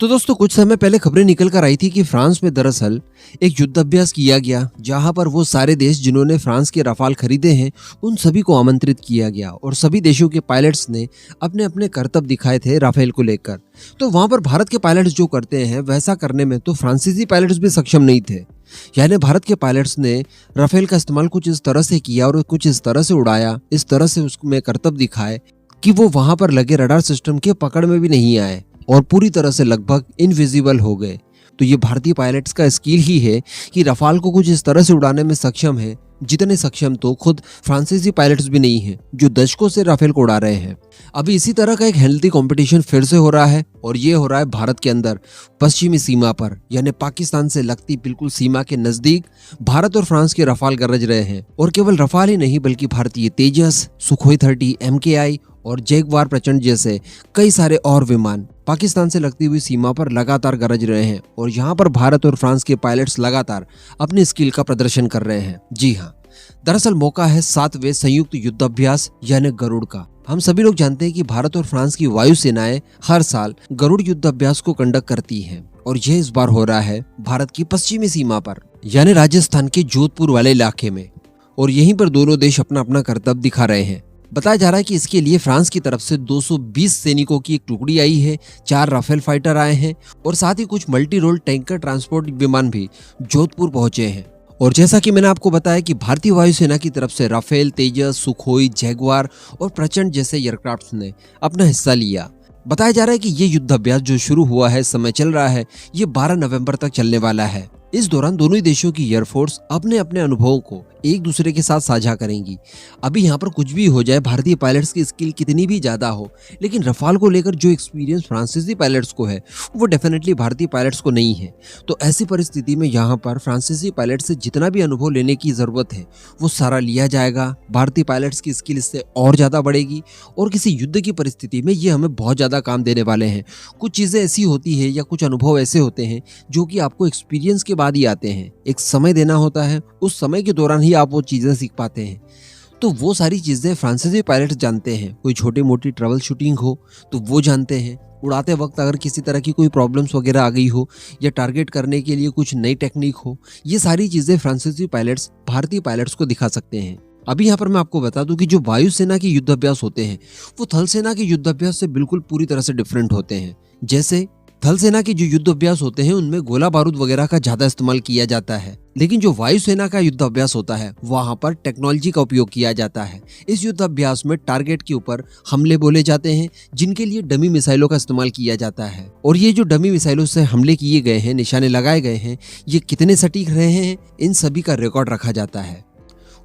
तो दोस्तों कुछ समय पहले खबरें निकल कर आई थी कि फ्रांस में दरअसल एक युद्ध अभ्यास किया गया, जहां पर वो सारे देश जिन्होंने फ्रांस के रफाल खरीदे हैं उन सभी को आमंत्रित किया गया और सभी देशों के पायलट्स ने अपने अपने करतब दिखाए थे राफेल को लेकर। तो वहां पर भारत के पायलट्स जो करते हैं वैसा करने में तो फ्रांसीसी पायलट्स भी सक्षम नहीं थे। यानी भारत के पायलट्स ने राफेल का इस्तेमाल कुछ इस तरह से किया और कुछ इस तरह से उड़ाया, इस तरह से उसमें करतब दिखाए कि वो वहां पर लगे रडार सिस्टम के पकड़ में भी नहीं आए और पूरी तरह से लगभग इनविजिबल हो गए। तो ये भारतीय पायलट्स का स्किल ही है कि रफाल को कुछ इस तरह से उड़ाने में सक्षम है जितने सक्षम तो खुद फ्रांसीसी पायलट्स भी नहीं हैं, जो दशकों से राफेल को उड़ा रहे हैं। अभी इसी तरह का एक हेल्दी कंपटीशन फिर से हो रहा है और ये हो रहा है भारत के अंदर पश्चिमी सीमा पर, यानी पाकिस्तान से लगती बिल्कुल सीमा के नजदीक भारत और फ्रांस के रफाल गरज रहे हैं। और केवल रफाल ही नहीं बल्कि भारतीय तेजस, सुखोई 30, MKI और जैगवार प्रचंड जैसे कई सारे और विमान पाकिस्तान से लगती हुई सीमा पर लगातार गरज रहे हैं और यहाँ पर भारत और फ्रांस के पायलट्स लगातार अपनी स्किल का प्रदर्शन कर रहे हैं। जी हाँ, दरअसल मौका है 7वें संयुक्त युद्ध अभ्यास यानी गरुड़ का। हम सभी लोग जानते हैं कि भारत और फ्रांस की वायु सेनाएं हर साल गरुड़ युद्ध अभ्यास को कंडक्ट करती हैं और यह इस बार हो रहा है भारत की पश्चिमी सीमा पर, यानी राजस्थान के जोधपुर वाले इलाके में। और यहीं पर दोनों देश अपना अपना करतब दिखा रहे हैं। बताया जा रहा है कि इसके लिए फ्रांस की तरफ से 220 सैनिकों की एक टुकड़ी आई है, 4 राफेल फाइटर आए हैं और साथ ही कुछ मल्टी रोल टैंकर ट्रांसपोर्ट विमान भी जोधपुर पहुंचे हैं। और जैसा कि मैंने आपको बताया कि भारतीय वायुसेना की तरफ से राफेल, तेजस, सुखोई, जैगवार और प्रचंड जैसे एयरक्राफ्ट ने अपना हिस्सा लिया। बताया जा रहा है कि ये युद्ध अभ्यास जो शुरू हुआ है, समय चल रहा है, ये 12 नवंबर तक चलने वाला है। इस दौरान दोनों ही देशों की एयरफोर्स अपने अपने अनुभवों को एक दूसरे के साथ साझा करेंगी। अभी यहाँ पर कुछ भी हो जाए, भारतीय पायलट्स की स्किल कितनी भी ज्यादा हो, लेकिन रफाल को लेकर जो एक्सपीरियंस फ्रांसीसी पायलट्स को है वो डेफिनेटली भारतीय पायलट्स को नहीं है। तो ऐसी परिस्थिति में यहाँ पर फ्रांसीसी पायलट से जितना भी अनुभव लेने की जरूरत है वो सारा लिया जाएगा। भारतीय पायलट्स की स्किल इससे और ज्यादा बढ़ेगी और किसी युद्ध की परिस्थिति में ये हमें बहुत ज्यादा काम देने वाले हैं। कुछ चीजें ऐसी होती है या कुछ अनुभव ऐसे होते हैं जो कि आपको एक्सपीरियंस के बाद ही आते हैं। एक समय देना होता है, उस समय के दौरान ही आप वो चीजें सीख पाते हैं। तो वो सारी चीजें फ्रांसीसी पायलट्स जानते हैं। कोई छोटी मोटी ट्रबल शूटिंग हो तो वो जानते हैं। उड़ाते वक्त अगर किसी तरह की कोई प्रॉब्लम्स वगैरह आ गई हो या टारगेट करने के लिए कुछ नई टेक्निक हो, ये सारी चीजें फ्रांसीसी पायलट्स भारतीय पायलट्स को दिखा सकते हैं। अभी यहाँ पर मैं आपको बता दूं कि जो वायुसेना के युद्ध अभ्यास होते हैं वो थल सेना के युद्ध अभ्यास से बिल्कुल पूरी तरह से डिफरेंट होते हैं। जैसे थल सेना के जो युद्ध अभ्यास होते हैं उनमें गोला बारूद वगैरह का ज्यादा इस्तेमाल किया जाता है, लेकिन जो वायुसेना का युद्ध अभ्यास होता है वहां पर टेक्नोलॉजी का उपयोग किया जाता है। इस युद्ध अभ्यास में टारगेट के ऊपर हमले बोले जाते हैं जिनके लिए डमी मिसाइलों का इस्तेमाल किया जाता है। और ये जो डमी मिसाइलों से हमले किए गए हैं, निशाने लगाए गए हैं, ये कितने सटीक रहे हैं, इन सभी का रिकॉर्ड रखा जाता है।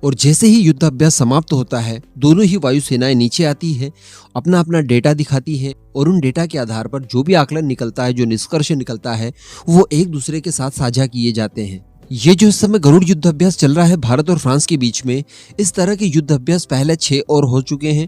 और जैसे ही युद्ध अभ्यास समाप्त होता है दोनों ही वायुसेनाएं नीचे आती है, अपना अपना डेटा दिखाती है और उन डेटा के आधार पर जो भी आकलन निकलता है, जो निष्कर्ष निकलता है, वो एक दूसरे के साथ साझा किए जाते हैं। ये जो इस समय गरुड़ युद्ध अभ्यास चल रहा है भारत और फ्रांस के बीच में, इस तरह के युद्ध अभ्यास पहले 6 और हो चुके हैं।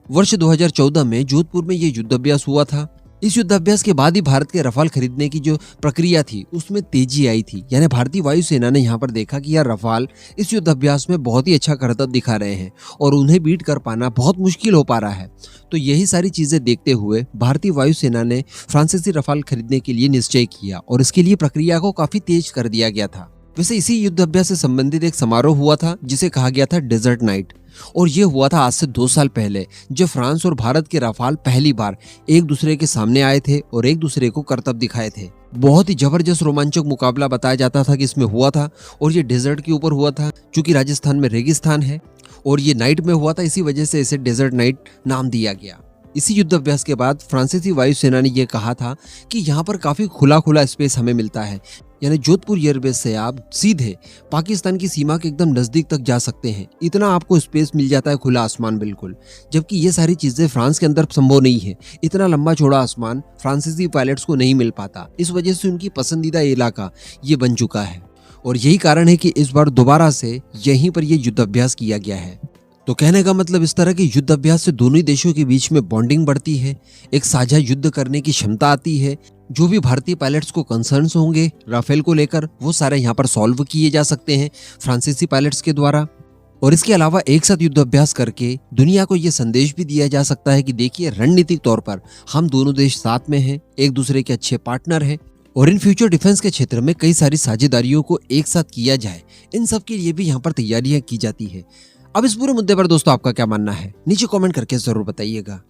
वर्ष 2014 में जोधपुर में ये युद्ध अभ्यास हुआ था। इस युद्ध अभ्यास के बाद ही भारत के रफाल खरीदने की जो प्रक्रिया थी उसमें तेजी आई थी। यानी भारतीय वायुसेना ने यहाँ पर देखा कि यार रफाल इस युद्ध अभ्यास में बहुत ही अच्छा करतब दिखा रहे हैं और उन्हें बीट कर पाना बहुत मुश्किल हो पा रहा है। तो यही सारी चीजें देखते हुए भारतीय वायुसेना ने फ्रांसीसी रफाल खरीदने के लिए निश्चय किया और इसके लिए प्रक्रिया को काफी तेज कर दिया गया था। वैसे इसी युद्ध अभ्यास से संबंधित एक समारोह हुआ था जिसे कहा गया था डेजर्ट नाइट, और ये हुआ था आज से 2 साल पहले, जब फ्रांस और भारत के रफाल पहली बार एक दूसरे के सामने आए थे और एक दूसरे को करतब दिखाए थे। बहुत ही जबरदस्त रोमांचक मुकाबला बताया जाता था कि इसमें हुआ था और ये डेजर्ट के ऊपर हुआ था क्योंकि राजस्थान में रेगिस्तान है और ये नाइट में हुआ था, इसी वजह से इसे डेजर्ट नाइट नाम दिया गया। इसी युद्ध अभ्यास के बाद फ्रांसीसी वायुसेना ने यह कहा था कि यहाँ पर काफी खुला खुला स्पेस हमें मिलता है, यानी जोधपुर एयरबेस से आप सीधे पाकिस्तान की सीमा के एकदम नजदीक तक जा सकते हैं। इतना आपको स्पेस मिल जाता है, खुला आसमान बिल्कुल, जबकि ये सारी चीजें फ्रांस के अंदर संभव नहीं है। इतना लंबा चौड़ा आसमान फ्रांसीसी पायलट्स को नहीं मिल पाता, इस वजह से उनकी पसंदीदा इलाका ये बन चुका है और यही कारण है कि इस बार दोबारा से यहीं पर यह युद्ध अभ्यास किया गया है। तो कहने का मतलब इस तरह के युद्ध अभ्यास से दोनों ही देशों के बीच में बॉन्डिंग बढ़ती है, एक साझा युद्ध करने की क्षमता आती है। जो भी भारतीय पायलट्स को कंसर्न्स होंगे राफेल को लेकर वो सारे यहाँ पर सॉल्व किए जा सकते हैं फ्रांसीसी पायलट्स के द्वारा। और इसके अलावा एक साथ युद्ध अभ्यास करके दुनिया को यह संदेश भी दिया जा सकता है कि देखिए, रणनीतिक तौर पर हम दोनों देश साथ में हैं, एक दूसरे के अच्छे पार्टनर हैं और इन फ्यूचर डिफेंस के क्षेत्र में कई सारी साझेदारियों को एक साथ किया जाए, इन सब के लिए भी यहाँ पर तैयारियां की जाती है। अब इस पूरे मुद्दे पर दोस्तों आपका क्या मानना है, नीचे कमेंट करके जरूर बताइएगा।